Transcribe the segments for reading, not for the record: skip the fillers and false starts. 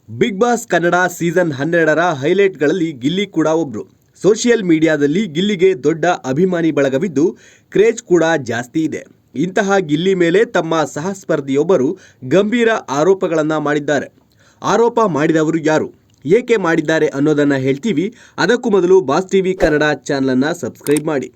Big boss Kannada season 12ರ ಹೈಲೈಟ್ಗಳಲ್ಲಿ ಗಿಲ್ಲಿ ಕೂಡ ಒಬ್ರು. ಸೋಷಿಯಲ್ ಮೀಡಿಯಾದಲ್ಲಿ ಗಿಲ್ಲಿಗೆ ದೊಡ್ಡ ಅಭಿಮಾನಿ ಬಳಗವಿದ್ದು ಕ್ರೇಜ್ ಕೂಡ ಜಾಸ್ತಿ ಇದೆ. ಇಂತಹ ಗಿಲ್ಲಿ ಮೇಲೆ ತಮ್ಮ ಸಹಸ್ಪರ್ಧಿಯೊಬ್ಬರು ಗಂಭೀರ ಆರೋಪಗಳನ್ನು ಮಾಡಿದ್ದಾರೆ. ಆರೋಪ ಮಾಡಿದವರು ಯಾರು, ಏಕೆ ಮಾಡಿದ್ದಾರೆ ಅನ್ನೋದನ್ನು ಹೇಳ್ತೀವಿ. ಅದಕ್ಕೂ ಮೊದಲು ಬಾಸ್ ಟಿವಿ ಕನ್ನಡ ಚಾನಲನ್ನು ಸಬ್ಸ್ಕ್ರೈಬ್ ಮಾಡಿ.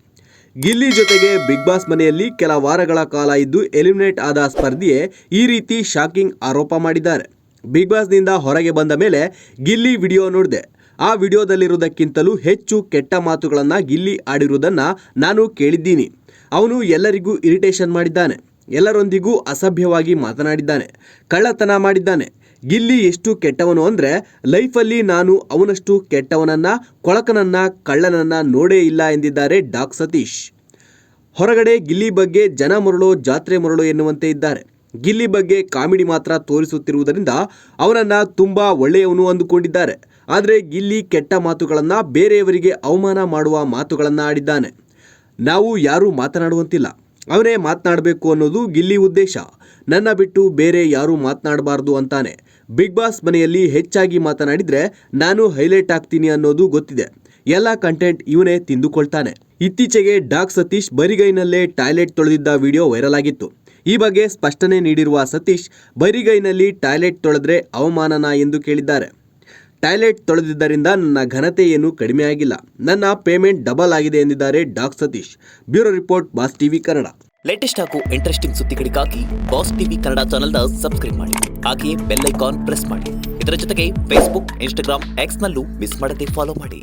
ಗಿಲ್ಲಿ ಜೊತೆಗೆ ಬಿಗ್ ಬಾಸ್ ಮನೆಯಲ್ಲಿ ಕೆಲ ವಾರಗಳ ಕಾಲ ಇದ್ದು ಎಲಿಮಿನೇಟ್ ಆದ ಸ್ಪರ್ಧಿಯೇ ಈ ರೀತಿ ಶಾಕಿಂಗ್ ಆರೋಪ ಮಾಡಿದ್ದಾರೆ. ಬಿಗ್ ಬಾಸ್ನಿಂದ ಹೊರಗೆ ಬಂದ ಮೇಲೆ ಗಿಲ್ಲಿ ವಿಡಿಯೋ ನೋಡಿದೆ. ಆ ವಿಡಿಯೋದಲ್ಲಿರುವುದಕ್ಕಿಂತಲೂ ಹೆಚ್ಚು ಕೆಟ್ಟ ಮಾತುಗಳನ್ನು ಗಿಲ್ಲಿ ಆಡಿರುವುದನ್ನು ನಾನು ಕೇಳಿದ್ದೀನಿ. ಅವನು ಎಲ್ಲರಿಗೂ ಇರಿಟೇಷನ್ ಮಾಡಿದ್ದಾನೆ, ಎಲ್ಲರೊಂದಿಗೂ ಅಸಭ್ಯವಾಗಿ ಮಾತನಾಡಿದ್ದಾನೆ, ಕಳ್ಳತನ ಮಾಡಿದ್ದಾನೆ. ಗಿಲ್ಲಿ ಎಷ್ಟು ಕೆಟ್ಟವನು ಅಂದರೆ ಲೈಫಲ್ಲಿ ನಾನು ಅವನಷ್ಟು ಕೆಟ್ಟವನನ್ನ, ಕೊಳಕನನ್ನ, ಕಳ್ಳನನ್ನ ನೋಡೇ ಇಲ್ಲ ಎಂದಿದ್ದಾರೆ ಡಾಕ್ ಸತೀಶ್. ಹೊರಗಡೆ ಗಿಲ್ಲಿ ಬಗ್ಗೆ ಜನ ಮರಳೋ ಜಾತ್ರೆ ಮರಳೋ ಎನ್ನುವಂತೆ ಇದ್ದಾರೆ. ಗಿಲ್ಲಿ ಬಗ್ಗೆ ಕಾಮಿಡಿ ಮಾತ್ರ ತೋರಿಸುತ್ತಿರುವುದರಿಂದ ಅವನನ್ನು ತುಂಬ ಒಳ್ಳೆಯವನು ಅಂದುಕೊಂಡಿದ್ದಾರೆ. ಆದರೆ ಗಿಲ್ಲಿ ಕೆಟ್ಟ ಮಾತುಗಳನ್ನು, ಬೇರೆಯವರಿಗೆ ಅವಮಾನ ಮಾಡುವ ಮಾತುಗಳನ್ನು ಆಡಿದ್ದಾನೆ. ನಾವು ಯಾರೂ ಮಾತನಾಡುವಂತಿಲ್ಲ, ಅವನೇ ಮಾತನಾಡಬೇಕು ಅನ್ನೋದು ಗಿಲ್ಲಿ ಉದ್ದೇಶ. ನನ್ನ ಬಿಟ್ಟು ಬೇರೆ ಯಾರೂ ಮಾತನಾಡಬಾರ್ದು ಅಂತಾನೆ. ಬಿಗ್ ಬಾಸ್ ಮನೆಯಲ್ಲಿ ಹೆಚ್ಚಾಗಿ ಮಾತನಾಡಿದರೆ ನಾನು ಹೈಲೈಟ್ ಆಗ್ತೀನಿ ಅನ್ನೋದು ಗೊತ್ತಿದೆ. ಎಲ್ಲ ಕಂಟೆಂಟ್ ಇವನೇ ತಿಂದುಕೊಳ್ತಾನೆ. ಇತ್ತೀಚೆಗೆ ಡಾಕ್ ಸತೀಶ್ ಬರಿಗೈನಲ್ಲೇ ಟಾಯ್ಲೆಟ್ ತೊಳೆದಿದ್ದ ವಿಡಿಯೋ ವೈರಲ್ ಆಗಿತ್ತು. ಈ ಬಗ್ಗೆ ಸ್ಪಷ್ಟನೆ ನೀಡಿರುವ ಸತೀಶ್, ಬರಿಗೈನಲ್ಲಿ ಟಾಯ್ಲೆಟ್ ತೊಳೆದ್ರೆ ಅವಮಾನನಾ ಎಂದು ಕೇಳಿದ್ದಾರೆ. ಟಾಯ್ಲೆಟ್ ತೊಳೆದಿದ್ದರಿಂದ ನನ್ನ ಘನತೆ ಏನು ಕಡಿಮೆ ಆಗಿಲ್ಲ, ನನ್ನ ಪೇಮೆಂಟ್ ಡಬಲ್ ಆಗಿದೆ ಎಂದಿದ್ದಾರೆ doc Satish. Bureau report, boss TV Kannada. Latest ಹಾಗೂ ಇಂಟ್ರೆಸ್ಟಿಂಗ್ ಸುದ್ದಿಗಳಿಗಾಗಿ ಬಾಸ್ ಟಿವಿ ಕನ್ನಡ ಚಾನೆಲ್ನ ಸಬ್ಸ್ಕ್ರೈಬ್ ಮಾಡಿ. ಹಾಗೆಯೇ ಬೆಲ್ ಐಕಾನ್ ಪ್ರೆಸ್ ಮಾಡಿ. ಇದರ ಜೊತೆಗೆ ಫೇಸ್ಬುಕ್, ಇನ್ಸ್ಟಾಗ್ರಾಮ್, ಎಕ್ಸ್ನಲ್ಲೂ ಮಿಸ್ ಮಾಡದೆ ಫಾಲೋ ಮಾಡಿ.